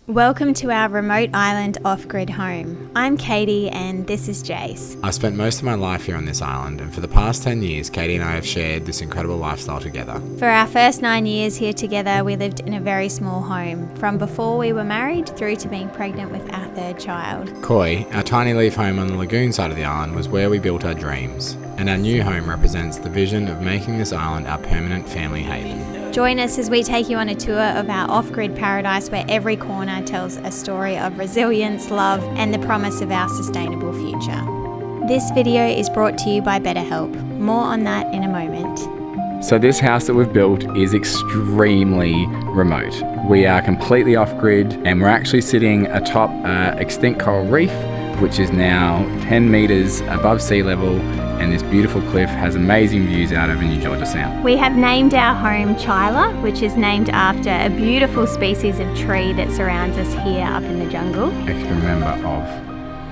Welcome to our remote island off-grid home. I'm Katie and this is Jace. I've spent most of my life here on this island, and for the past 10 years, Katie and I have shared this incredible lifestyle together. For our first 9 years here together, we lived in a very small home, from before we were married through to being pregnant with our third child. Koi, our tiny leaf home on the lagoon side of the island, was where we built our dreams, and our new home represents the vision of making this island our permanent family haven. Join us as we take you on a tour of our off-grid paradise where every corner tells a story of resilience, love, and the promise of our sustainable future. This video is brought to you by BetterHelp. More on that in a moment. So this house that we've built is extremely remote. We are completely off-grid and we're actually sitting atop extinct coral reef, which is now 10 meters above sea level, and this beautiful cliff has amazing views out over New Georgia Sound. We have named our home Chyla, which is named after a beautiful species of tree that surrounds us here up in the jungle. Extra member of.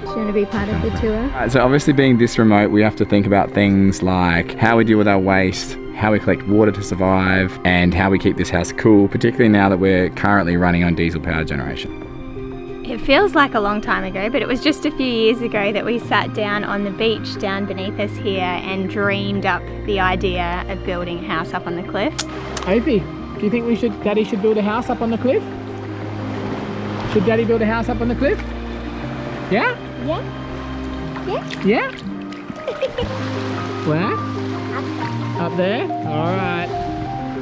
Do you want to be part of the tour? So obviously being this remote, we have to think about things like how we deal with our waste, how we collect water to survive, and how we keep this house cool, particularly now that we're currently running on diesel power generation. It feels like a long time ago, but it was just a few years ago that we sat down on the beach down beneath us here and dreamed up the idea of building a house up on the cliff. Opie, do you think Daddy should build a house up on the cliff? Should Daddy build a house up on the cliff? Yeah? Yeah? Yeah? Where? Up there? Alright.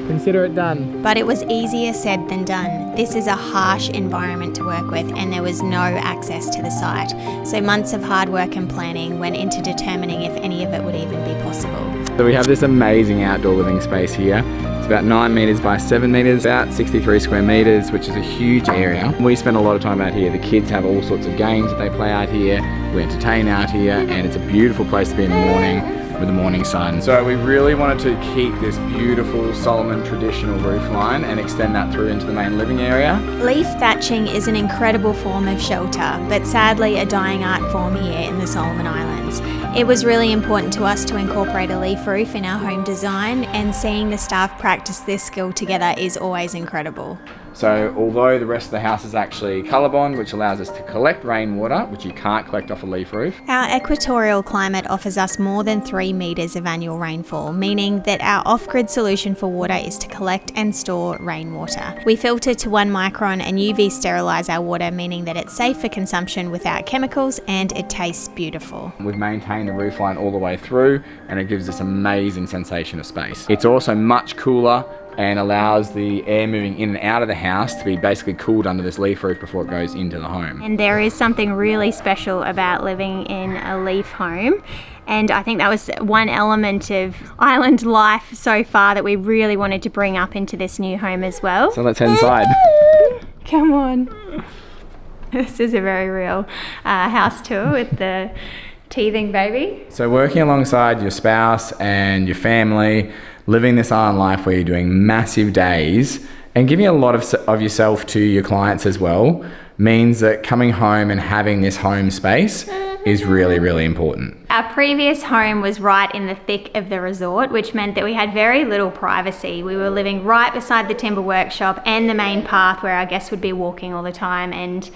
Consider it done. But it was easier said than done. This is a harsh environment to work with and there was no access to the site. So months of hard work and planning went into determining if any of it would even be possible. So we have this amazing outdoor living space here. It's about 9 meters by 7 meters, about 63 square meters, which is a huge area. We spend a lot of time out here. The kids have all sorts of games that they play out here. We entertain out here, and it's a beautiful place to be in the morning with the morning sun. So we really wanted to keep this beautiful Solomon traditional roof line and extend that through into the main living area. Leaf thatching is an incredible form of shelter, but sadly a dying art form here in the Solomon Islands. It was really important to us to incorporate a leaf roof in our home design, and seeing the staff practice this skill together is always incredible. So although the rest of the house is actually colour bond, which allows us to collect rainwater, which you can't collect off a leaf roof. Our equatorial climate offers us more than 3 metres of annual rainfall, meaning that our off-grid solution for water is to collect and store rainwater. We filter to 1 micron and UV sterilise our water, meaning that it's safe for consumption without chemicals and it tastes beautiful. We've maintained the roof line all the way through, and it gives this amazing sensation of space. It's also much cooler and allows the air moving in and out of the house to be basically cooled under this leaf roof before it goes into the home. And there is something really special about living in a leaf home. And I think that was one element of island life so far that we really wanted to bring up into this new home as well. So let's head inside. Come on. This is a very real house tour with the teething baby. So working alongside your spouse and your family, living this island life where you're doing massive days and giving a lot of yourself to your clients as well, means that coming home and having this home space is really, really important. Our previous home was right in the thick of the resort, which meant that we had very little privacy. We were living right beside the timber workshop and the main path where our guests would be walking all the time, and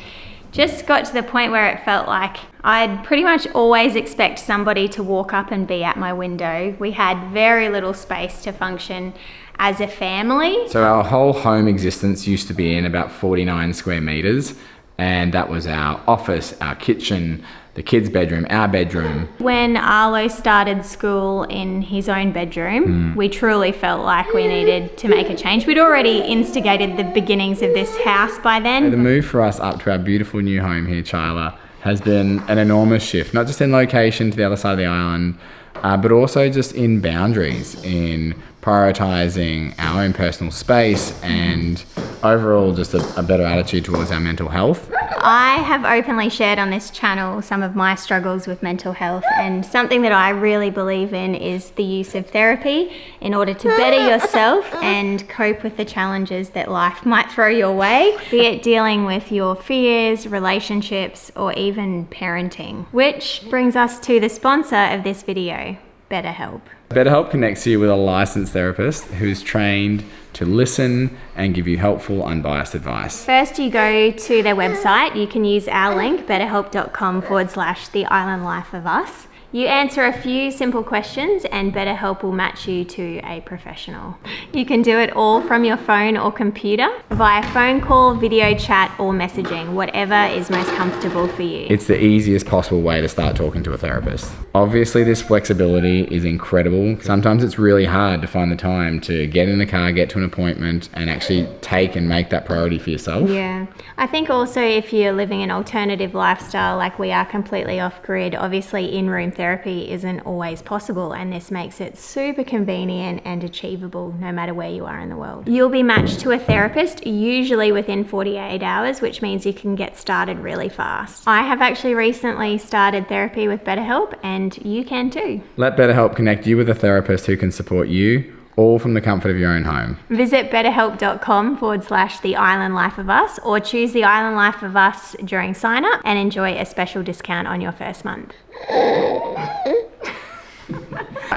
just got to the point where it felt like I'd pretty much always expect somebody to walk up and be at my window. We had very little space to function as a family. So our whole home existence used to be in about 49 square meters, and that was our office, our kitchen, the kids' bedroom, our bedroom. When Arlo started school in his own bedroom, we truly felt like we needed to make a change. We'd already instigated the beginnings of this house by then. The move for us up to our beautiful new home here, Chyla, has been an enormous shift, not just in location to the other side of the island, but also just in boundaries, in prioritising our own personal space and overall just a better attitude towards our mental health. I have openly shared on this channel some of my struggles with mental health, and something that I really believe in is the use of therapy in order to better yourself and cope with the challenges that life might throw your way, be it dealing with your fears, relationships, or even parenting. Which brings us to the sponsor of this video, BetterHelp. BetterHelp connects you with a licensed therapist who's trained to listen and give you helpful, unbiased advice. First, you go to their website. You can use our link, betterhelp.com/The Island Life of Us. You answer a few simple questions and BetterHelp will match you to a professional. You can do it all from your phone or computer via phone call, video chat or messaging, whatever is most comfortable for you. It's the easiest possible way to start talking to a therapist. Obviously, this flexibility is incredible. Sometimes it's really hard to find the time to get in the car, get to an appointment and actually take and make that priority for yourself. Yeah. I think also if you're living an alternative lifestyle like we are, completely off grid, obviously in-room therapy isn't always possible, and this makes it super convenient and achievable no matter where you are in the world. You'll be matched to a therapist usually within 48 hours, which means you can get started really fast. I have actually recently started therapy with BetterHelp and you can too. Let BetterHelp connect you with a therapist who can support you, all from the comfort of your own home. Visit betterhelp.com/The Island Life of Us or choose The Island Life of Us during sign up and enjoy a special discount on your first month.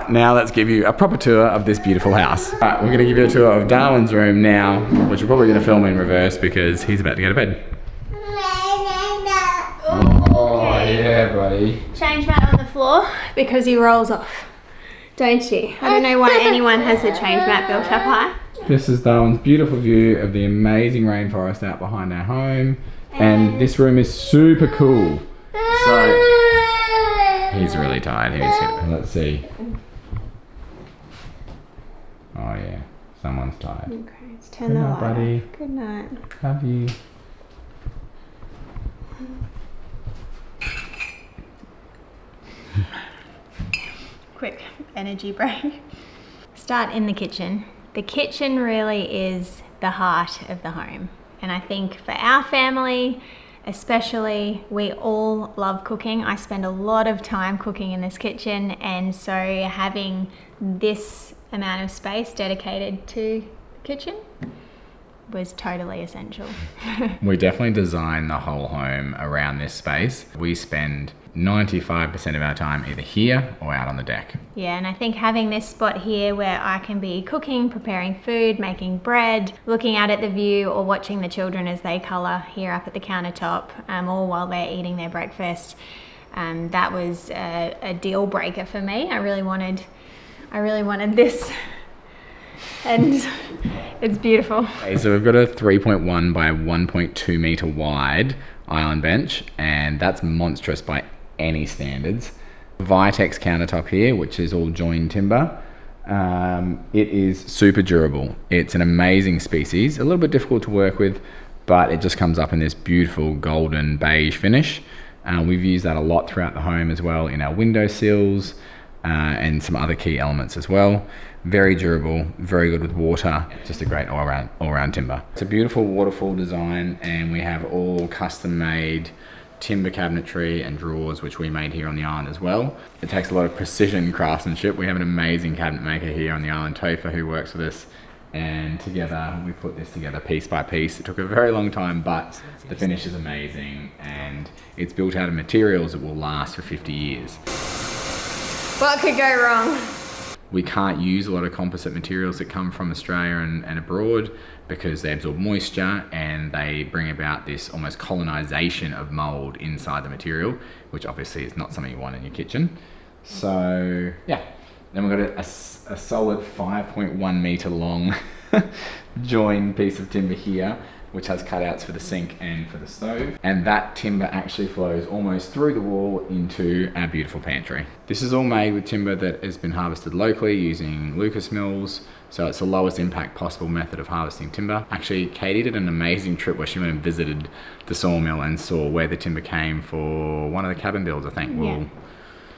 Now let's give you a proper tour of this beautiful house. We're going to give you a tour of Darwin's room now, which we're probably going to film in reverse because he's about to go to bed. Oh yeah, buddy. Change mat on the floor because he rolls off, don't you? I don't know why anyone has a change mat built up high. This is Darwin's beautiful view of the amazing rainforest out behind our home, and this room is super cool. So he's really tired. Let's see. Oh yeah, someone's tired. Okay, let's turn the light off. Buddy. Good night. Love you. Quick energy break. Start in the kitchen. The kitchen really is the heart of the home. And I think for our family, especially, we all love cooking. I spend a lot of time cooking in this kitchen, and so having this amount of space dedicated to the kitchen was totally essential. We definitely design the whole home around this space. We spend 95% of our time either here or out on the deck. Yeah, and I think having this spot here where I can be cooking, preparing food, making bread, looking out at the view or watching the children as they colour here up at the countertop, all while they're eating their breakfast, that was a deal breaker for me. I really wanted this. And it's beautiful. Okay, so we've got a 3.1 by 1.2 metre wide island bench, and that's monstrous by any standards. Vitex countertop here, which is all joined timber. It is super durable. It's an amazing species, a little bit difficult to work with, but it just comes up in this beautiful golden beige finish. We've used that a lot throughout the home as well in our window sills and some other key elements as well. Very durable, very good with water, just a great all-round timber. It's a beautiful waterfall design, and we have all custom made timber cabinetry and drawers, which we made here on the island as well. It takes a lot of precision craftsmanship. We have an amazing cabinet maker here on the island, Topher, who works with us, and together we put this together piece by piece. It took a very long time, but the finish is amazing, and it's built out of materials that will last for 50 years. What could go wrong? We can't use a lot of composite materials that come from Australia and abroad because they absorb moisture and they bring about this almost colonisation of mould inside the material, which obviously is not something you want in your kitchen. So yeah, then we've got a solid 5.1 metre long joined piece of timber here, which has cutouts for the sink and for the stove. And that timber actually flows almost through the wall into our beautiful pantry. This is all made with timber that has been harvested locally using Lucas mills. So it's the lowest impact possible method of harvesting timber. Actually, Katie did an amazing trip where she went and visited the sawmill and saw where the timber came for one of the cabin builds, I think.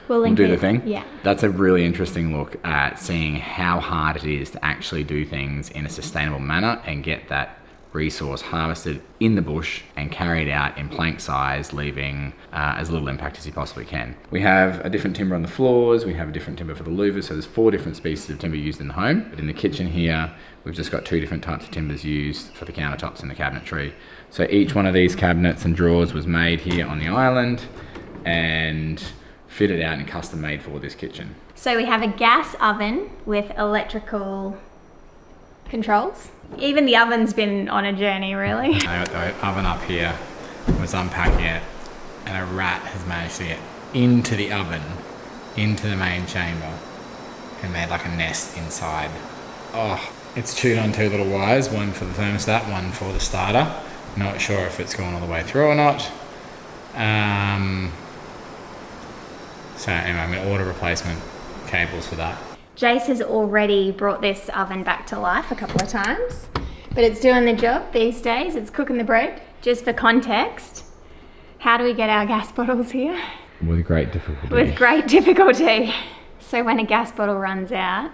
We'll do the thing. Yeah. That's a really interesting look at seeing how hard it is to actually do things in a sustainable manner and get that resource harvested in the bush and carried out in plank size, leaving as little impact as you possibly can. We have a different timber on the floors, we have a different timber for the louvers, so there's 4 different species of timber used in the home. But in the kitchen here, we've just got 2 different types of timbers used for the countertops and the cabinetry. So each one of these cabinets and drawers was made here on the island, and fitted out and custom made for this kitchen. So we have a gas oven with electrical controls. Even the oven's been on a journey, really. I got the oven up here, was unpacking it, and a rat has managed to get into the oven, into the main chamber, and made like a nest inside. Oh, it's chewed on 2 little wires, one for the thermostat, one for the starter. Not sure if it's gone all the way through or not. So anyway, I'm going to order replacement cables for that. Jace has already brought this oven back to life a couple of times, but it's doing the job these days. It's cooking the bread. Just for context, how do we get our gas bottles here? With great difficulty. With great difficulty. So when a gas bottle runs out,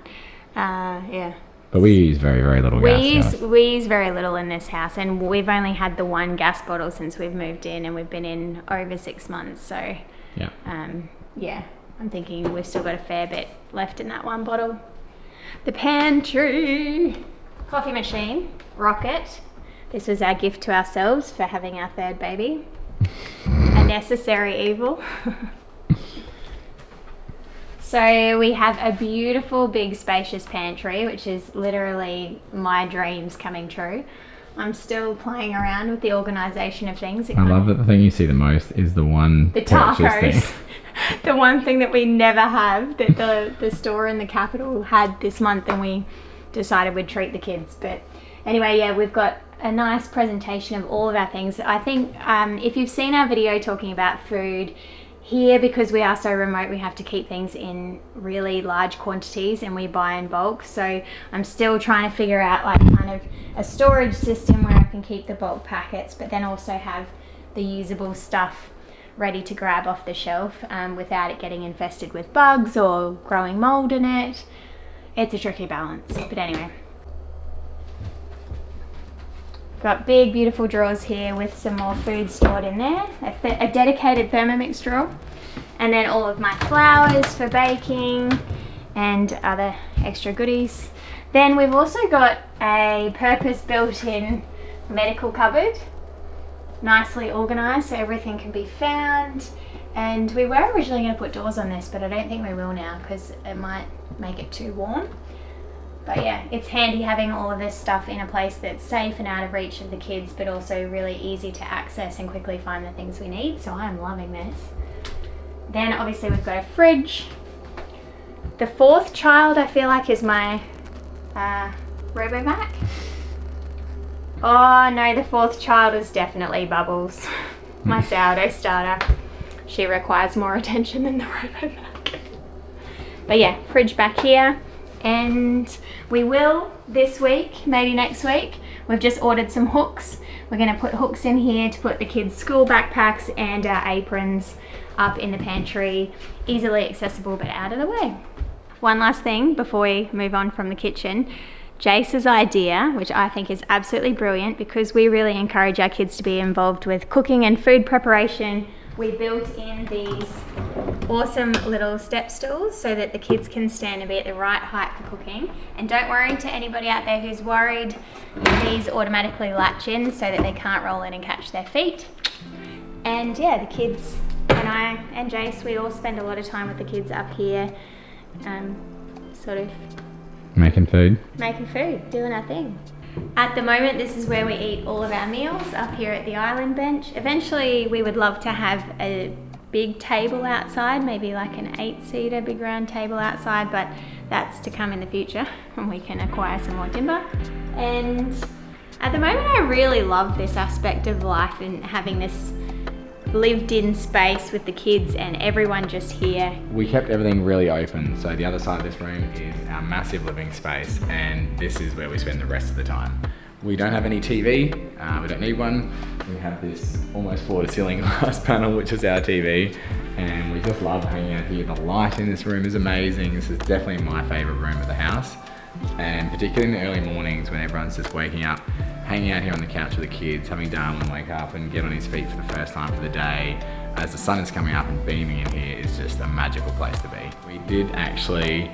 yeah. But we use very, very little gas. We use very little in this house, and we've only had the 1 gas bottle since we've moved in, and we've been in over 6 months. So yeah. Yeah, I'm thinking we've still got a fair bit left in that 1 bottle. The pantry, coffee machine, rocket. This was our gift to ourselves for having our 3rd baby. A necessary evil. So we have a beautiful, big, spacious pantry, which is literally my dreams coming true. I'm still playing around with the organisation of things. I love that the thing you see the most is the tacos. thing. The one thing that we never have, that the store in the capital had this month, and we decided we'd treat the kids. But anyway, yeah, we've got a nice presentation of all of our things. I think if you've seen our video talking about food, here, because we are so remote, we have to keep things in really large quantities and we buy in bulk. So I'm still trying to figure out like kind of a storage system where I can keep the bulk packets, but then also have the usable stuff ready to grab off the shelf without it getting infested with bugs or growing mold in it. It's a tricky balance, but anyway. Got big, beautiful drawers here with some more food stored in there. A dedicated Thermomix drawer. And then all of my flours for baking and other extra goodies. Then we've also got a purpose-built-in medical cupboard. Nicely organised so everything can be found. And we were originally going to put doors on this, but I don't think we will now because it might make it too warm. But yeah, it's handy having all of this stuff in a place that's safe and out of reach of the kids, but also really easy to access and quickly find the things we need. So I'm loving this. Then obviously we've got a fridge. The 4th child I feel like is my RoboVac. Oh no, the 4th child is definitely Bubbles, my sourdough starter. She requires more attention than the RoboVac. But yeah, fridge back here. And we will this week, maybe next week. We've just ordered some hooks. We're going to put hooks in here to put the kids' school backpacks and our aprons up in the pantry. Easily accessible but out of the way. One last thing before we move on from the kitchen. Jace's idea, which I think is absolutely brilliant because we really encourage our kids to be involved with cooking and food preparation. We built in these awesome little step stools so that the kids can stand and be at the right height for cooking. And don't worry to anybody out there who's worried, these automatically latch in so that they can't roll in and catch their feet. And yeah, the kids and I and Jace, we all spend a lot of time with the kids up here, sort of making food, doing our thing. At the moment, this is where we eat all of our meals, up here at the island bench. Eventually, we would love to have a big table outside, maybe like an 8-seater big round table outside, but that's to come in the future when we can acquire some more timber. And at the moment, I really love this aspect of life and having this lived-in space with the kids and everyone just here. We kept everything really open, so the other side of this room is our massive living space, and this is where we spend the rest of the time. We don't have any TV, we don't need one. We have this almost floor-to-ceiling glass panel, which is our TV, and we just love hanging out here. The light in this room is amazing. This is definitely my favourite room of the house, and particularly in the early mornings when everyone's just waking up, hanging out here on the couch with the kids, having Darwin wake up and get on his feet for the first time for the day, as the sun is coming up and beaming in here, is just a magical place to be. We did actually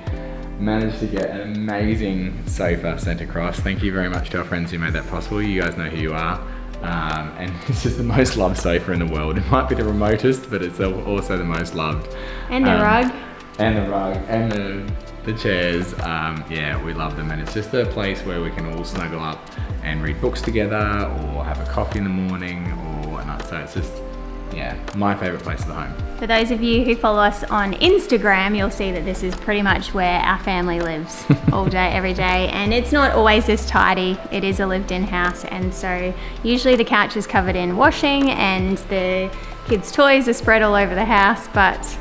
manage to get an amazing sofa sent across. Thank you very much to our friends who made that possible. You guys know who you are. And it's just the most loved sofa in the world. It might be the remotest, but it's also the most loved. And the rug. And the rug, and the chairs. Yeah, we love them. And it's just a place where we can all snuggle up and read books together, or have a coffee in the morning, or whatnot. So it's just, yeah, my favorite place of the home. For those of you who follow us on Instagram, you'll see that this is pretty much where our family lives all day, every day. And it's not always this tidy. It is a lived-in house. And so usually the couch is covered in washing and the kids' toys are spread all over the house. But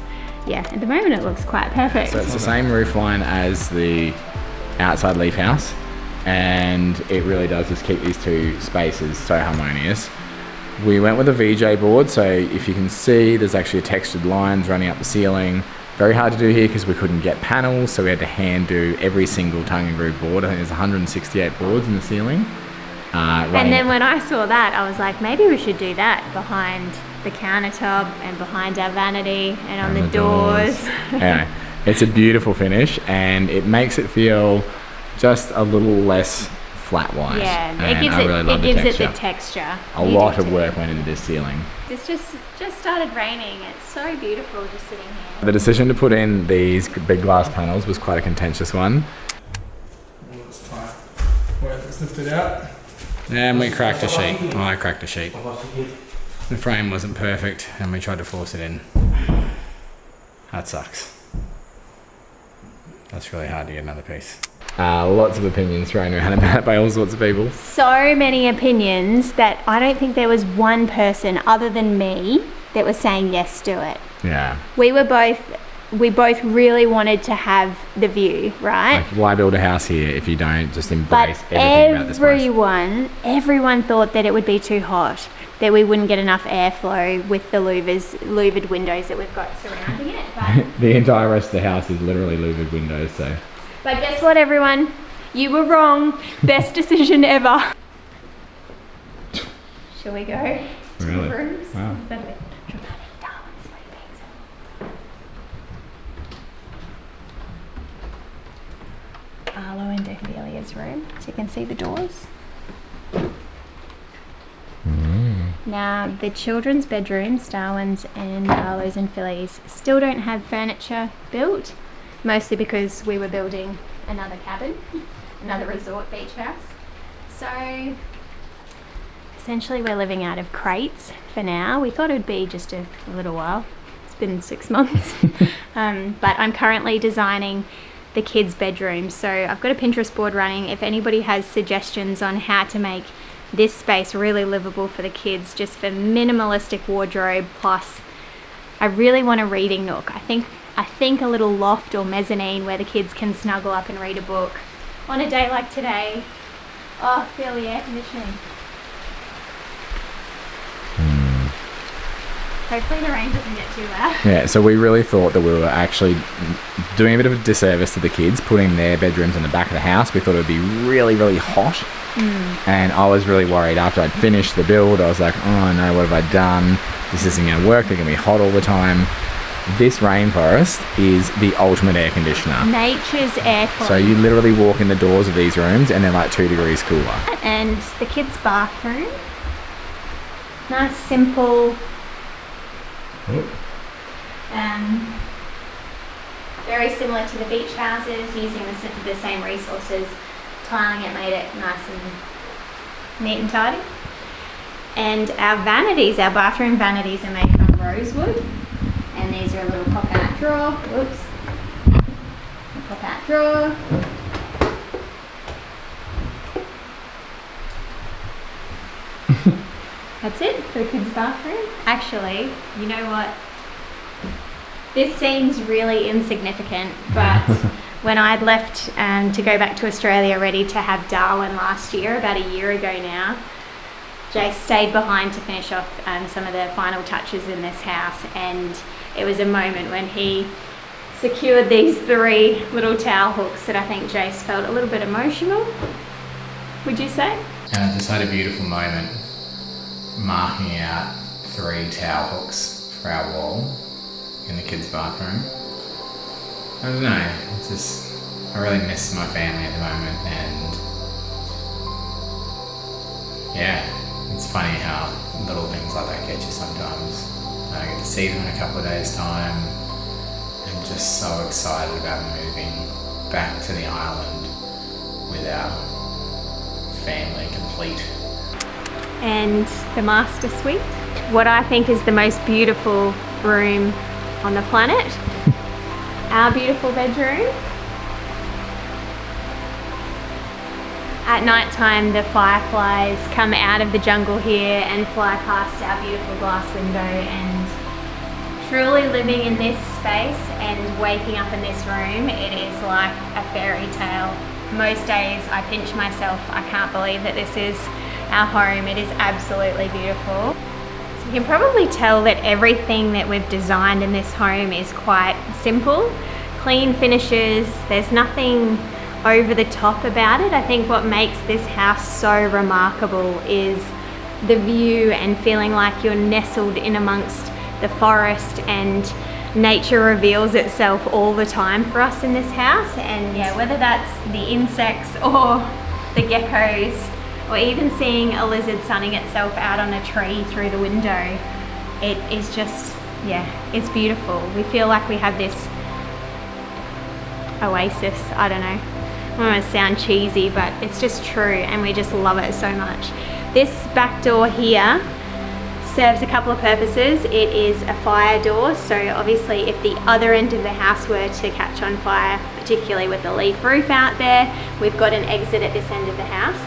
yeah, at the moment it looks quite perfect. So it's the same roof line as the outside Leaf House. And it really does just keep these two spaces so harmonious. We went with a VJ board, so if you can see, there's actually textured lines running up the ceiling. Very hard to do here because we couldn't get panels, so we had to hand do every single tongue and groove board. I think there's 168 boards in the ceiling. And then when I saw that, I was like, maybe we should do that behind the countertop and behind our vanity and on the doors. Anyway, it's a beautiful finish, and it makes it feel just a little less flat white. Yeah, and it gives it the texture. A lot of work went into this ceiling. It's just started raining. It's so beautiful just sitting here. The decision to put in these big glass panels was quite a contentious one. It's tight. Where it's lifted out. And we cracked a sheet. Well, I cracked a sheet. The frame wasn't perfect and we tried to force it in. That sucks. That's really hard to get another piece. Lots of opinions thrown around about it by all sorts of people. So many opinions that I don't think there was one person other than me that was saying yes, do it. Yeah. We both really wanted to have the view, right? Like, why build a house here if you don't just embrace everything about this place? Everyone thought that it would be too hot, that we wouldn't get enough airflow with the louvered windows that we've got surrounding it. But the entire rest of the house is literally louvered windows, so. But guess what, everyone? You were wrong. Best decision ever. Shall we go to Really? the rooms? Wow. Is that a bit dramatic? Darwin sleeping. Arlo and Ophelia's room, so you can see the doors. Now, the children's bedrooms, Darwin's and Arlo's and Philly's, still don't have furniture built. Mostly because we were building another cabin, another resort beach house. So essentially we're living out of crates for now. We thought it would be just a little while. It's been 6 months. But I'm currently designing the kids' bedrooms. So I've got a Pinterest board running. If anybody has suggestions on how to make this space really livable for the kids, just for minimalistic wardrobe, plus I really want a reading nook. I think a little loft or mezzanine where the kids can snuggle up and read a book on a day like today. Oh, feel the air conditioning. Hopefully the rain doesn't get too loud. Yeah, so we really thought that we were actually doing a bit of a disservice to the kids, putting their bedrooms in the back of the house. We thought it would be really, really hot. And I was really worried after I'd finished the build. I was like, oh no, what have I done? This isn't going to work. They're going to be hot all the time. This rainforest is the ultimate air conditioner. Nature's air con. So you literally walk in the doors of these rooms and they're like 2 degrees cooler. And the kids' bathroom. Nice, simple. Very similar to the beach houses, using the same resources. Tiling it made it nice and neat and tidy. And our vanities, our bathroom vanities, are made from rosewood. And these are a little pop-out drawer. Whoops. A pop-out drawer. That's it for the kids' bathroom. Actually, you know what? This seems really insignificant, but when I'd left to go back to Australia ready to have Darwin last year, about a year ago now, Jay stayed behind to finish off some of the final touches in this house, and it was a moment when he secured these 3 little towel hooks that I think Jace felt a little bit emotional, would you say? And I just had a beautiful moment marking out 3 towel hooks for our wall in the kids' bathroom. I don't know, it's just, I really miss my family at the moment, and yeah, It's funny how little things like that get you sometimes. I get to see them in a couple of days' time. I'm just so excited about moving back to the island with our family complete. And the master suite, what I think is the most beautiful room on the planet. Our beautiful bedroom. At night time, the fireflies come out of the jungle here and fly past our beautiful glass window, and truly living in this space and waking up in this room, it is like a fairy tale. Most days I pinch myself, I can't believe that this is our home. It is absolutely beautiful. So you can probably tell that everything that we've designed in this home is quite simple, clean finishes, there's nothing over the top about it. I think what makes this house so remarkable is the view and feeling like you're nestled in amongst the forest, and nature reveals itself all the time for us in this house. And yeah, whether that's the insects or the geckos, or even seeing a lizard sunning itself out on a tree through the window, it is just, yeah, it's beautiful. We feel like we have this oasis, I don't know, I don't want to sound cheesy, but it's just true, and we just love it so much. This back door here serves a couple of purposes. It is a fire door, so obviously if the other end of the house were to catch on fire, particularly with the leaf roof out there, we've got an exit at this end of the house.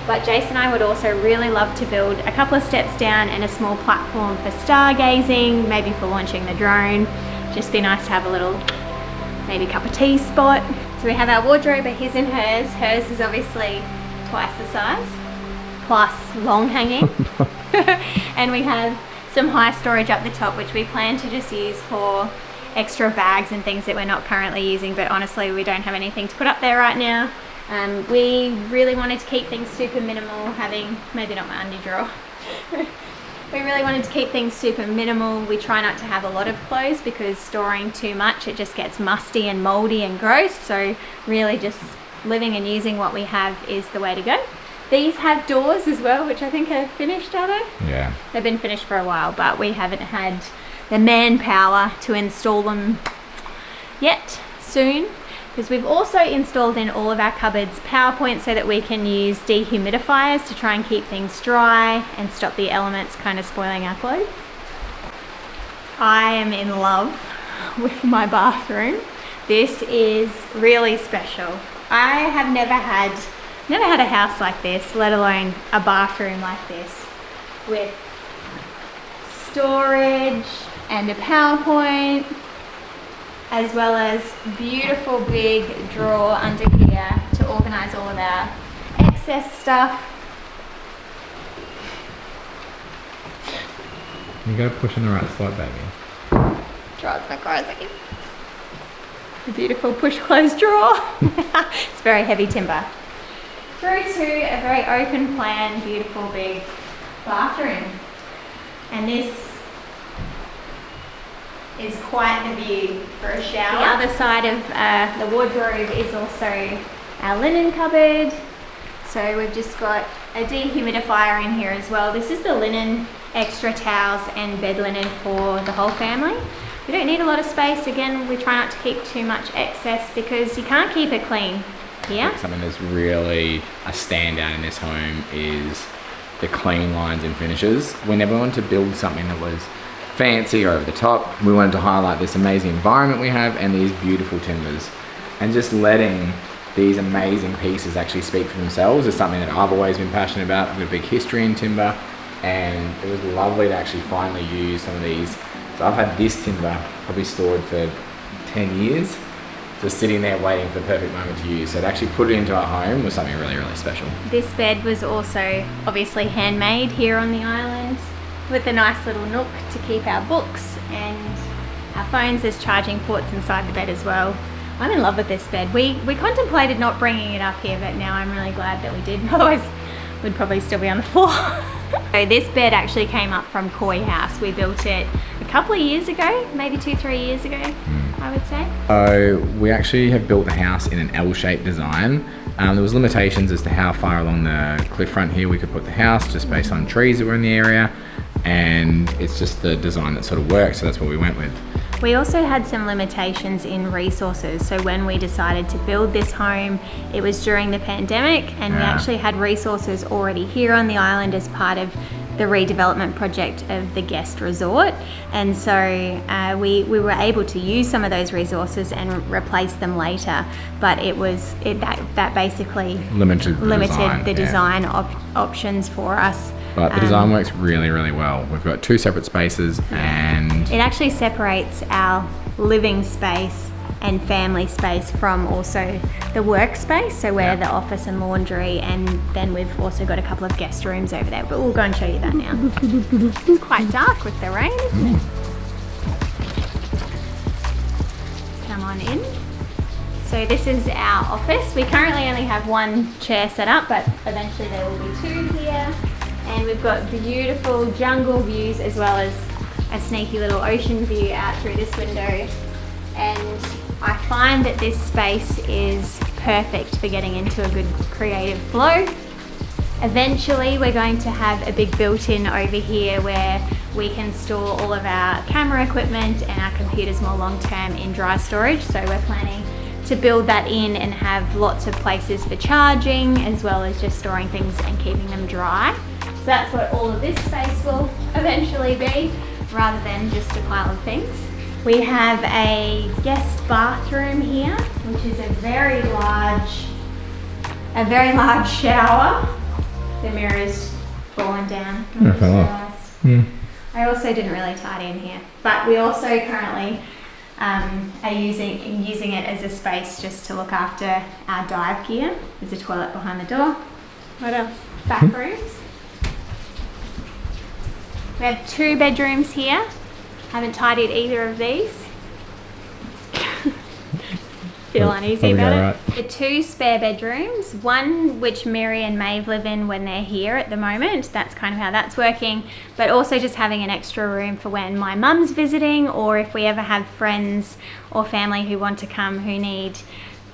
But Jason and I would also really love to build a couple of steps down and a small platform for stargazing, maybe for launching the drone. Just be nice to have a little, maybe cup of tea spot. So we have our wardrobe, but his and hers. Hers is obviously twice the size, plus long hanging. And we have some high storage up the top, which we plan to just use for extra bags and things that we're not currently using, but honestly we don't have anything to put up there right now. We really wanted to keep things super minimal, having, maybe not my undie drawer. We really wanted to keep things super minimal. We try not to have a lot of clothes because storing too much, it just gets musty and moldy and gross. So really just living and using what we have is the way to go. These have doors as well, which I think are finished, are they? Yeah. They've been finished for a while, but we haven't had the manpower to install them yet. Soon. Because we've also installed in all of our cupboards power points so that we can use dehumidifiers to try and keep things dry and stop the elements kind of spoiling our clothes. I am in love with my bathroom. This is really special. I have never had a house like this, let alone a bathroom like this, with storage and a power point, as well as beautiful big drawer under here to organize all of our excess stuff. You gotta push in the right spot, baby. Drives me crazy. The beautiful push close drawer. It's very heavy timber. Through to a very open plan, beautiful big bathroom. And this is quite the view for a shower. The other side of the wardrobe is also our linen cupboard. So we've just got a dehumidifier in here as well. This is the linen, extra towels and bed linen for the whole family. We don't need a lot of space. Again, we try not to keep too much excess because you can't keep it clean. Yeah. Something that's really a standout in this home is the clean lines and finishes. We never wanted to build something that was fancy or over the top. We wanted to highlight this amazing environment we have and these beautiful timbers, and just letting these amazing pieces actually speak for themselves is something that I've always been passionate about. I've got a big history in timber, and it was lovely to actually finally use some of these. So I've had this timber probably stored for 10 years, just sitting there waiting for the perfect moment to use. So to actually put it into our home was something really, really special. This bed was also obviously handmade here on the island, with a nice little nook to keep our books and our phones. There's charging ports inside the bed as well. I'm in love with this bed. We contemplated not bringing it up here, but now I'm really glad that we did. Otherwise, we'd probably still be on the floor. So this bed actually came up from Koi House. We built it a couple of years ago, maybe 2-3 years ago, I would say. So we actually have built the house in an L-shaped design There was limitations as to how far along the cliff front here we could put the house, just based on trees that were in the area, and it's just the design that sort of worked, so that's what we went with. We also had some limitations in resources. So when we decided to build this home, it was during the pandemic, and we actually had resources already here on the island as part of the redevelopment project of the guest resort. And so we were able to use some of those resources and replace them later, but that basically limited the design options for us. But the design works really, really well. We've got 2 separate spaces, and it actually separates our living space and family space from also the workspace, so where the office and laundry, and then we've also got a couple of guest rooms over there, but we'll go and show you that now. It's quite dark with the rain, isn't it? Come on in. So this is our office. We currently only have 1 chair set up, but eventually there will be 2 here. And we've got beautiful jungle views as well as a sneaky little ocean view out through this window. And I find that this space is perfect for getting into a good creative flow. Eventually we're going to have a big built-in over here where we can store all of our camera equipment and our computers more long-term in dry storage. So we're planning to build that in and have lots of places for charging, as well as just storing things and keeping them dry. So that's what all of this space will eventually be, rather than just a pile of things. We have a guest bathroom here, which is a very large shower. The mirror's fallen down. I also didn't really tidy in here, but we also currently are using it as a space just to look after our dive gear. There's a toilet behind the door. What else? Back rooms. We have 2 bedrooms here. Haven't tidied either of these. Feel uneasy about it. Right. The 2 spare bedrooms, one which Mary and Maeve live in when they're here at the moment. That's kind of how that's working. But also just having an extra room for when my mum's visiting, or if we ever have friends or family who want to come who need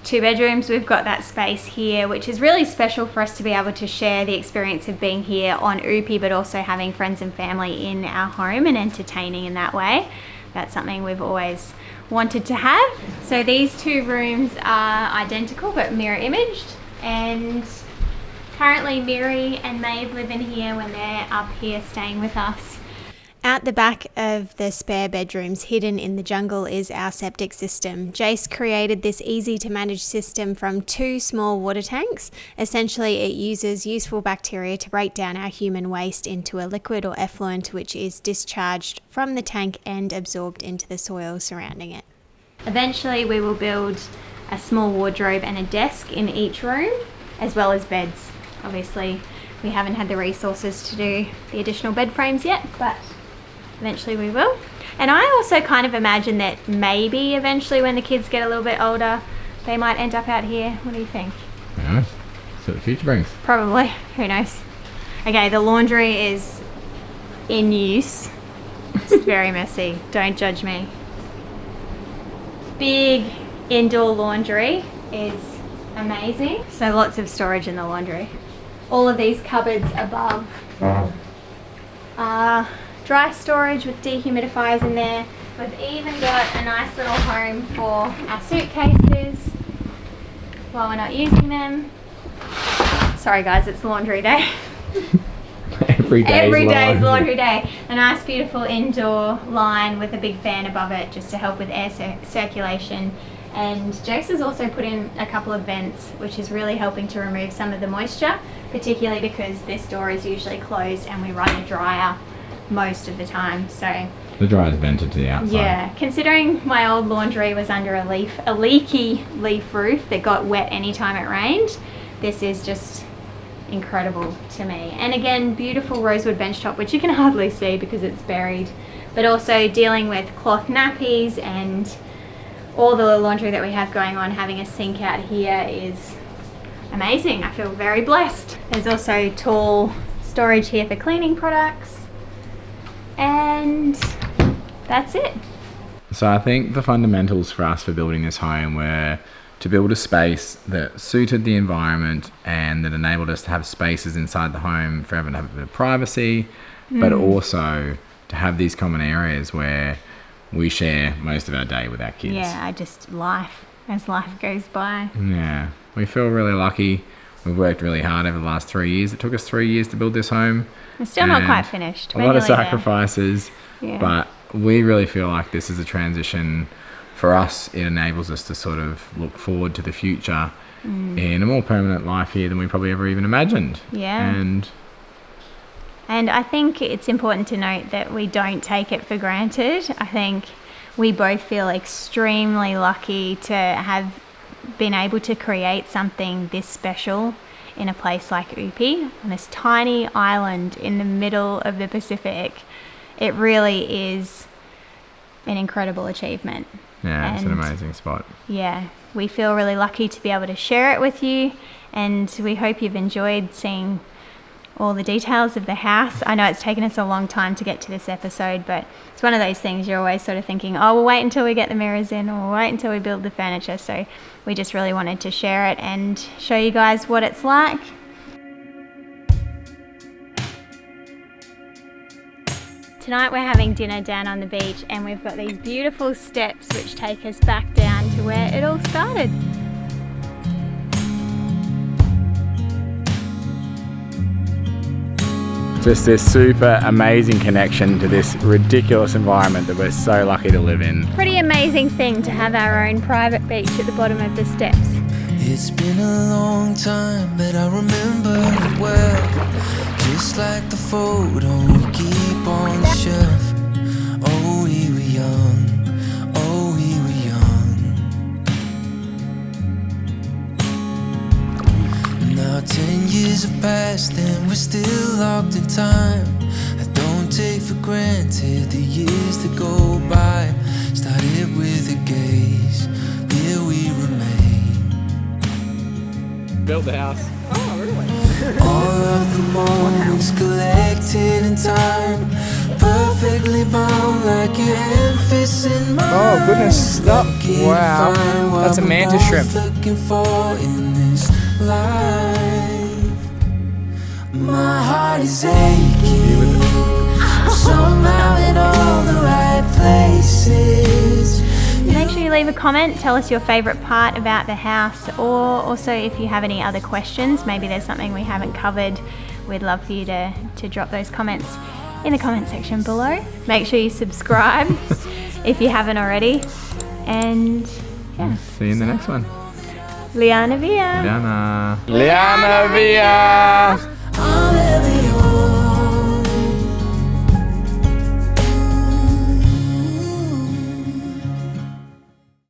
2 bedrooms. We've got that space here, which is really special for us to be able to share the experience of being here on Upi, but also having friends and family in our home and entertaining in that way. That's something we've always wanted to have. So these 2 rooms are identical but mirror imaged, and currently Mary and Maeve live in here when they're up here staying with us. At the back of the spare bedrooms, hidden in the jungle, is our septic system. Jace created this easy to manage system from 2 small water tanks. Essentially, it uses useful bacteria to break down our human waste into a liquid or effluent, which is discharged from the tank and absorbed into the soil surrounding it. Eventually, we will build a small wardrobe and a desk in each room, as well as beds. Obviously, we haven't had the resources to do the additional bed frames yet, but eventually we will. And I also kind of imagine that maybe eventually when the kids get a little bit older, they might end up out here. What do you think? Yeah, so the future brings. Probably, who knows. Okay, the laundry is in use. It's very messy, don't judge me. Big indoor laundry is amazing. So lots of storage in the laundry. All of these cupboards above are dry storage with dehumidifiers in there. We've even got a nice little home for our suitcases while we're not using them. Sorry guys, it's laundry day. Every day is laundry day. A nice beautiful indoor line with a big fan above it just to help with air circulation. And Jace has also put in a couple of vents, which is really helping to remove some of the moisture, particularly because this door is usually closed and we run a dryer most of the time. So the dryer is vented to the outside. Yeah, considering my old laundry was under a leaky leaf roof that got wet anytime it rained, this is just incredible to me. And again, beautiful rosewood bench top, which you can hardly see because it's buried, but also dealing with cloth nappies and all the laundry that we have going on. Having a sink out here is amazing. I feel very blessed. There's also tall storage here for cleaning products, and that's it. So I think the fundamentals for us for building this home were to build a space that suited the environment and that enabled us to have spaces inside the home for everyone to have a bit of privacy, but also to have these common areas where we share most of our day with our kids. Yeah, life as life goes by. Yeah, we feel really lucky. We've worked really hard over the last 3 years. It took us 3 years to build this home. We're still not quite finished. A lot of sacrifices, but we really feel like this is a transition. For us, it enables us to sort of look forward to the future in a more permanent life here than we probably ever even imagined. Yeah. And I think it's important to note that we don't take it for granted. I think we both feel extremely lucky to have been able to create something this special in a place like Upi, on this tiny island in the middle of the Pacific. It really is an incredible achievement. Yeah, it's an amazing spot. Yeah, we feel really lucky to be able to share it with you, and we hope you've enjoyed seeing all the details of the house. I know it's taken us a long time to get to this episode, but it's one of those things you're always sort of thinking, oh, we'll wait until we get the mirrors in, or we'll wait until we build the furniture. So we just really wanted to share it and show you guys what it's like. Tonight we're having dinner down on the beach, and we've got these beautiful steps which take us back down to where it all started. Just this super amazing connection to this ridiculous environment that we're so lucky to live in. Pretty amazing thing to have our own private beach at the bottom of the steps. It's been a long time, but I remember it well. Just like the photo we keep on the shelf. Oh, we were young. Oh, we were young. Now 10 years have passed and we're still locked in time. I don't take for granted the years that go by. Started with a gaze, here we remain. Built the house. All of the moments collected in time, perfectly bound like your hand fists in mine. Oh goodness, stop. Wow, that's a mantis shrimp. Looking for in this life. My heart is aching, somehow in all the right places. Make sure you leave a comment, tell us your favourite part about the house, or also if you have any other questions, maybe there's something we haven't covered, we'd love for you to drop those comments in the comment section below. Make sure you subscribe if you haven't already, and yeah. See you in the next one. Liana Via. Liana Via.